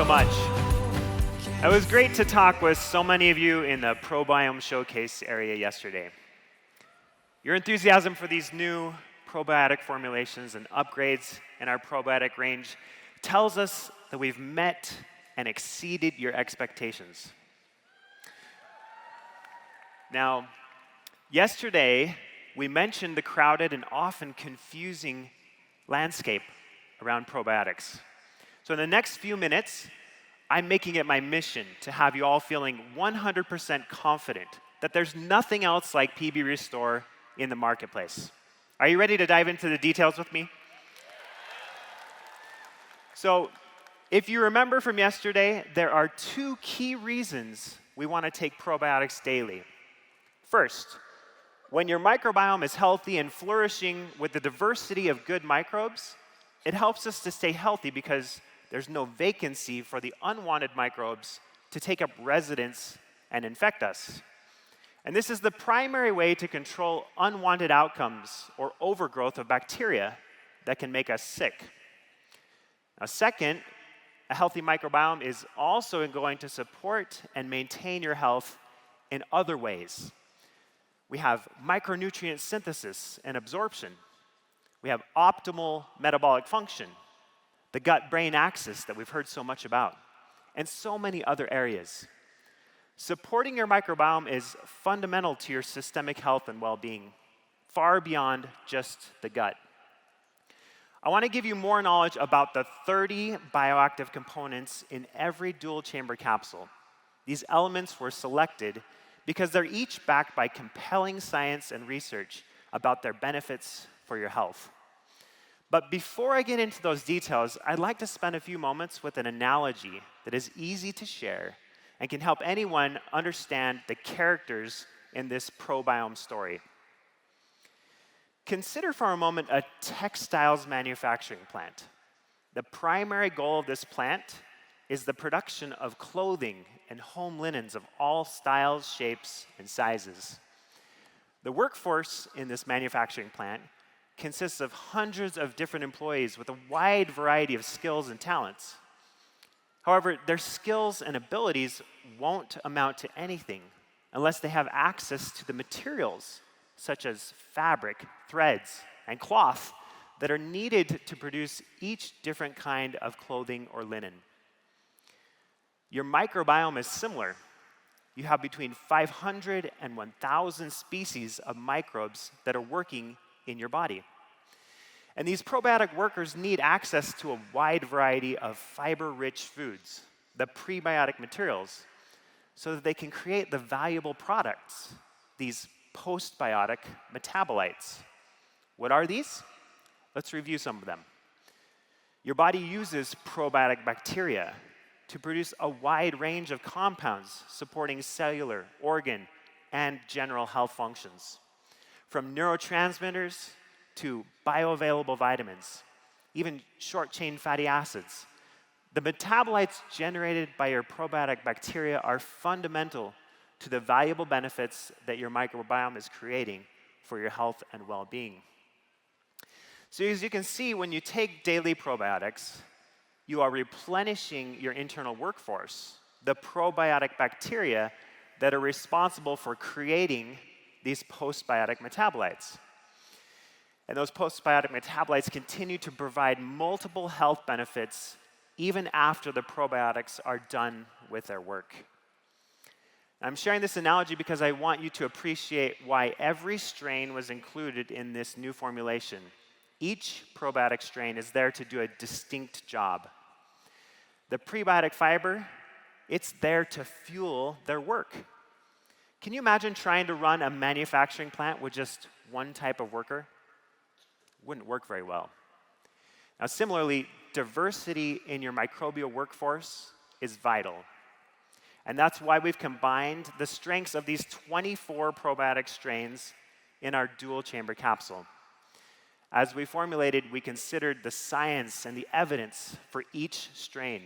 much. It was great to talk with so many of you in the Microbiome showcase area yesterday. Your enthusiasm for these new probiotic formulations and upgrades in our probiotic range tells us that we've met and exceeded your expectations. Now, yesterday, we mentioned the crowded and often confusing landscape around probiotics. So in the next few minutes, I'm making it my mission to have you all feeling 100% confident that there's nothing else like PB Restore in the marketplace. Are you ready to dive into the details with me? So if you remember from yesterday, there are two key reasons we want to take probiotics daily. First, when your microbiome is healthy and flourishing with the diversity of good microbes, it helps us to stay healthy because there's no vacancy for the unwanted microbes to take up residence and infect us. And this is the primary way to control unwanted outcomes or overgrowth of bacteria that can make us sick. Now, second, a healthy microbiome is also going to support and maintain your health in other ways. We have micronutrient synthesis and absorption. We have optimal metabolic function, the gut-brain axis that we've heard so much about, and so many other areas. Supporting your microbiome is fundamental to your systemic health and well-being, far beyond just the gut. I want to give you more knowledge about the 30 bioactive components in every dual-chamber capsule. These elements were selected because they're each backed by compelling science and research about their benefits for your health. But before I get into those details, I'd like to spend a few moments with an analogy that is easy to share and can help anyone understand the characters in this probiome story. Consider for a moment a textiles manufacturing plant. The primary goal of this plant is the production of clothing and home linens of all styles, shapes, and sizes. The workforce in this manufacturing plant consists of hundreds of different employees with a wide variety of skills and talents. However, their skills and abilities won't amount to anything unless they have access to the materials, such as fabric, threads, and cloth, that are needed to produce each different kind of clothing or linen. Your microbiome is similar. You have between 500 and 1,000 species of microbes that are working in your body. And these probiotic workers need access to a wide variety of fiber-rich foods, the prebiotic materials, so that they can create the valuable products, these postbiotic metabolites. What are these? Let's review some of them. Your body uses probiotic bacteria to produce a wide range of compounds supporting cellular, organ, and general health functions, from neurotransmitters to bioavailable vitamins, even short-chain fatty acids. The metabolites generated by your probiotic bacteria are fundamental to the valuable benefits that your microbiome is creating for your health and well-being. So as you can see, when you take daily probiotics, you are replenishing your internal workforce, the probiotic bacteria that are responsible for creating these postbiotic metabolites. And those postbiotic metabolites continue to provide multiple health benefits even after the probiotics are done with their work. I'm sharing this analogy because I want you to appreciate why every strain was included in this new formulation. Each probiotic strain is there to do a distinct job. The prebiotic fiber, it's there to fuel their work. Can you imagine trying to run a manufacturing plant with just one type of worker? Wouldn't work very well. Now, similarly, diversity in your microbial workforce is vital. And that's why we've combined the strengths of these 24 probiotic strains in our dual-chamber capsule. As we formulated, we considered the science and the evidence for each strain.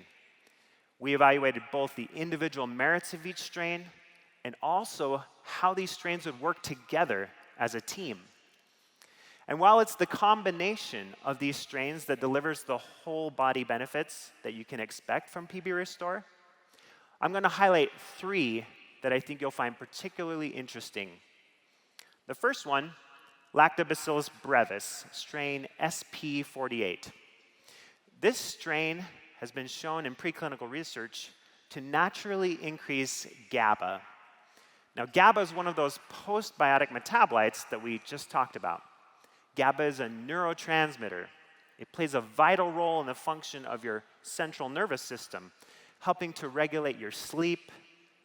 We evaluated both the individual merits of each strain and also how these strains would work together as a team. And while it's the combination of these strains that delivers the whole body benefits that you can expect from PB Restore, I'm going to highlight 3 that I think you'll find particularly interesting. The first one, Lactobacillus brevis, strain SP48. This strain has been shown in preclinical research to naturally increase GABA. Now, GABA is one of those postbiotic metabolites that we just talked about. GABA is a neurotransmitter. It plays a vital role in the function of your central nervous system, helping to regulate your sleep,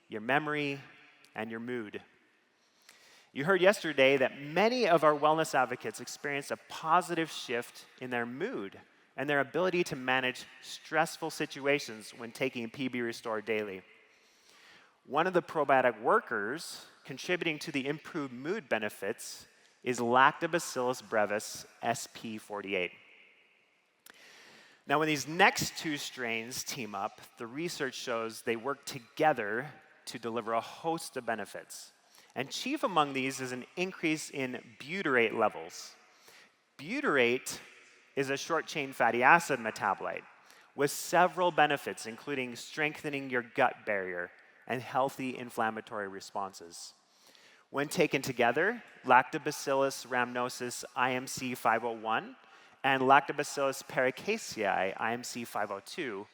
your memory, and your mood. You heard yesterday that many of our wellness advocates experience a positive shift in their mood and their ability to manage stressful situations when taking PB Restore daily. One of the probiotic workers contributing to the improved mood benefits is Lactobacillus brevis SP48. Now, when these next 2 strains team up, the research shows they work together to deliver a host of benefits. And chief among these is an increase in butyrate levels. Butyrate is a short-chain fatty acid metabolite with several benefits, including strengthening your gut barrier and healthy inflammatory responses. When taken together, Lactobacillus rhamnosus IMC 501 and Lactobacillus paracasei IMC 502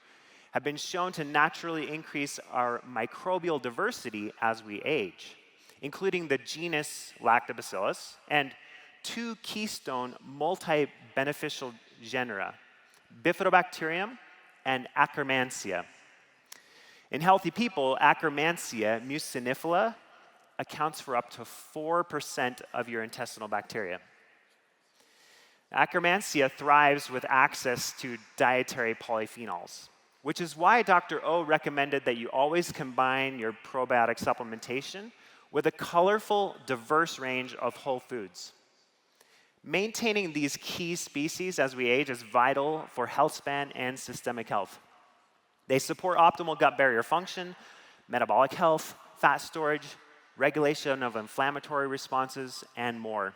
have been shown to naturally increase our microbial diversity as we age, including the genus Lactobacillus and 2 keystone multi-beneficial genera, Bifidobacterium and Akkermansia. In healthy people, Akkermansia mucinifila accounts for up to 4% of your intestinal bacteria. Akkermansia thrives with access to dietary polyphenols, which is why Dr. O recommended that you always combine your probiotic supplementation with a colorful, diverse range of whole foods. Maintaining these key species as we age is vital for health span and systemic health. They support optimal gut barrier function, metabolic health, fat storage, regulation of inflammatory responses, and more.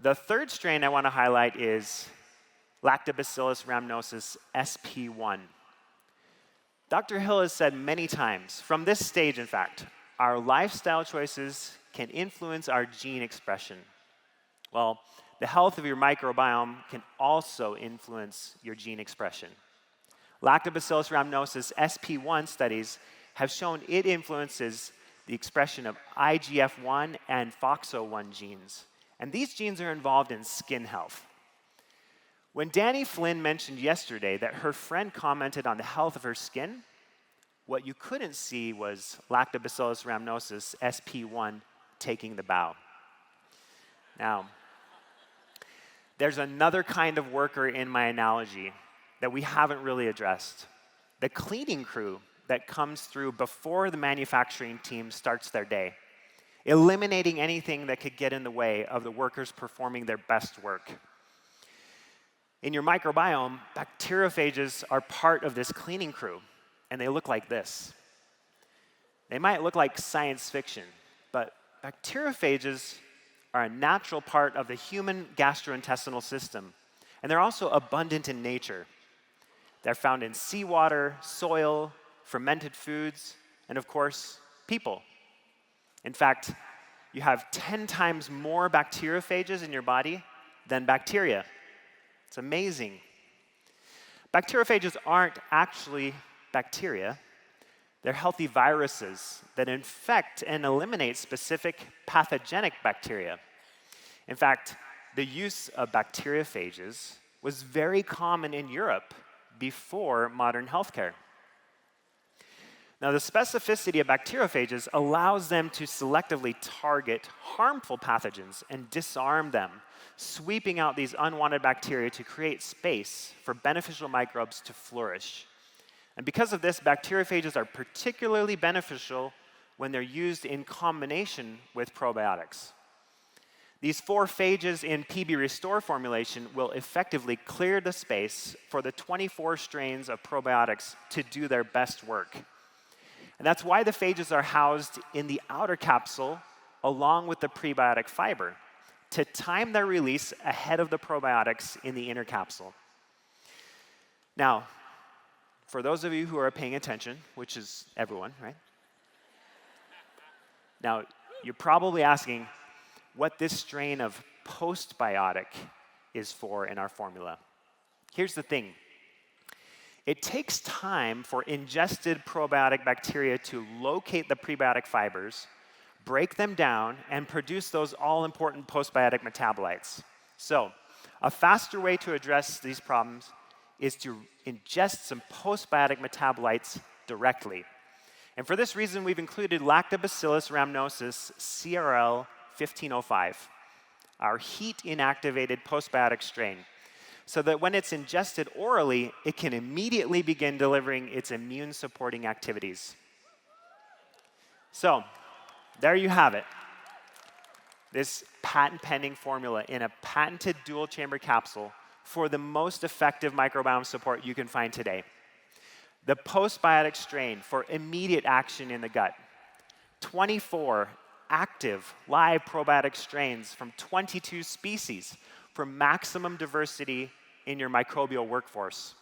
The third strain I want to highlight is Lactobacillus rhamnosus SP1. Dr. Hill has said many times, from this stage in fact, our lifestyle choices can influence our gene expression. Well, the health of your microbiome can also influence your gene expression. Lactobacillus rhamnosus SP1 studies have shown it influences the expression of IGF-1 and FOXO1 genes, and these genes are involved in skin health. When Danny Flynn mentioned yesterday that her friend commented on the health of her skin, what you couldn't see was Lactobacillus rhamnosus SP1 taking the bow. Now, there's another kind of worker in my analogy that we haven't really addressed. The cleaning crew that comes through before the manufacturing team starts their day, eliminating anything that could get in the way of the workers performing their best work. In your microbiome, bacteriophages are part of this cleaning crew, and they look like this. They might look like science fiction, but bacteriophages are a natural part of the human gastrointestinal system, and they're also abundant in nature. They're found in seawater, soil, fermented foods, and of course, people. In fact, you have 10 times more bacteriophages in your body than bacteria. It's amazing. Bacteriophages aren't actually bacteria. They're healthy viruses that infect and eliminate specific pathogenic bacteria. In fact, the use of bacteriophages was very common in Europe before modern healthcare. Now, the specificity of bacteriophages allows them to selectively target harmful pathogens and disarm them, sweeping out these unwanted bacteria to create space for beneficial microbes to flourish. And because of this, bacteriophages are particularly beneficial when they're used in combination with probiotics. These 4 phages in PB Restore formulation will effectively clear the space for the 24 strains of probiotics to do their best work. And that's why the phages are housed in the outer capsule along with the prebiotic fiber, to time their release ahead of the probiotics in the inner capsule. Now, for those of you who are paying attention, which is everyone, right? Now, you're probably asking what this strain of postbiotic is for in our formula. Here's the thing. It takes time for ingested probiotic bacteria to locate the prebiotic fibers, break them down, and produce those all-important postbiotic metabolites. So, a faster way to address these problems is to ingest some postbiotic metabolites directly. And for this reason, we've included Lactobacillus rhamnosus CRL 1505, our heat-inactivated postbiotic strain, so that when it's ingested orally, it can immediately begin delivering its immune-supporting activities. So, there you have it. This patent-pending formula in a patented dual-chamber capsule for the most effective microbiome support you can find today. The Postbiotic strain for immediate action in the gut. 24 active live probiotic strains from 22 species for maximum diversity in your microbial workforce.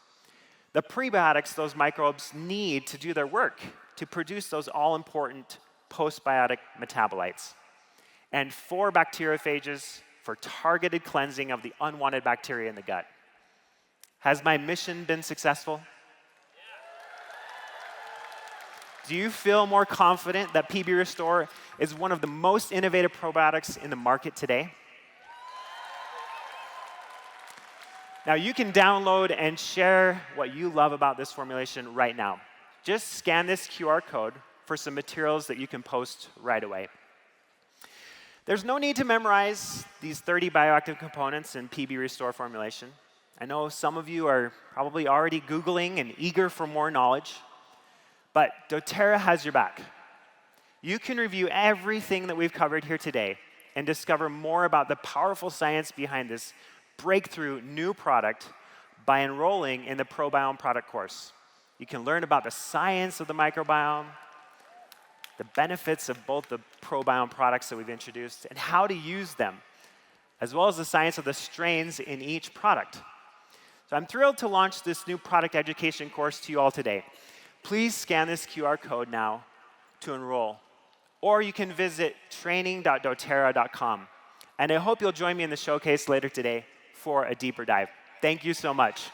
The prebiotics those microbes need to do their work to produce those all-important postbiotic metabolites. And 4 bacteriophages for targeted cleansing of the unwanted bacteria in the gut. Has my mission been successful? Do you feel more confident that PB Restore is one of the most innovative probiotics in the market today? Now, you can download and share what you love about this formulation right now. Just scan this QR code for some materials that you can post right away. There's no need to memorize these 30 bioactive components in PB Restore formulation. I know some of you are probably already Googling and eager for more knowledge, but doTERRA has your back. You can review everything that we've covered here today and discover more about the powerful science behind this breakthrough new product by enrolling in the Probiome product course. You can learn about the science of the microbiome, the benefits of both the Probiome products that we've introduced, and how to use them, as well as the science of the strains in each product. So I'm thrilled to launch this new product education course to you all today. Please scan this QR code now to enroll, or you can visit training.doterra.com. And I hope you'll join me in the showcase later today for a deeper dive. Thank you so much.